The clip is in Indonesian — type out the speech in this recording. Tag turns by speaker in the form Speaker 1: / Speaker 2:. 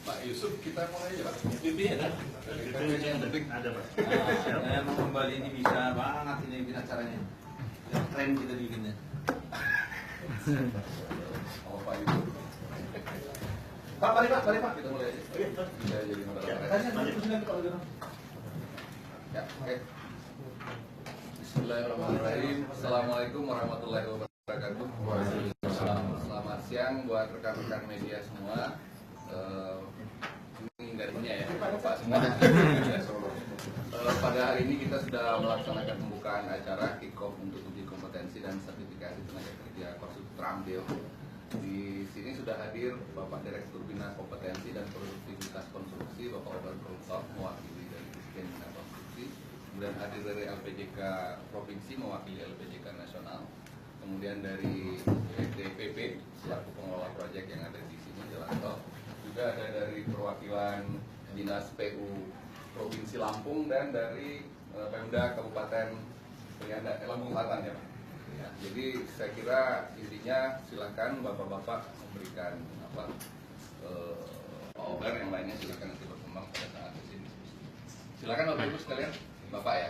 Speaker 1: Pak Yusuf, kita mulai aja Pak.
Speaker 2: PP ada? PP yang penting ada Pak. Saya mau kembali ini bisa banget ini bikin acaranya. Yang keren kita bikinnya.
Speaker 1: Oh Pak Yusuf. Pak, mari Pak, kita mulai aja. Bisa jadi moderator. Ya, oke. Bismillahirrahmanirrahim. Assalamualaikum warahmatullahi wabarakatuh. Selamat siang buat rekan-rekan media semua. Ini nggak punya ya, Bapak semua. Pada hari ini kita sudah melaksanakan pembukaan acara kick-off untuk uji kompetensi dan sertifikasi tenaga kerja konstruktor AMDEO. Di sini sudah hadir Bapak Direktur Bina Kompetensi dan Produktivitas Konstruksi, Bapak Obar Protop, mewakili dari Dirjen Bina Konstruksi. Kemudian hadir dari LPJK Provinsi, mewakili LPJK Nasional. Kemudian dari DPP selaku pengelola proyek yang ada di sini, Jelanto. Juga ada dari perwakilan Dinas PU Provinsi Lampung dan dari Pemda Kabupaten Lampung Selatan ya Pak. Ya, jadi saya kira intinya silakan bapak-bapak memberikan Pak Obar, yang lainnya silakan nanti berkembang pada saat di sini. Silakan Bapak Ibu sekalian, Bapak ya.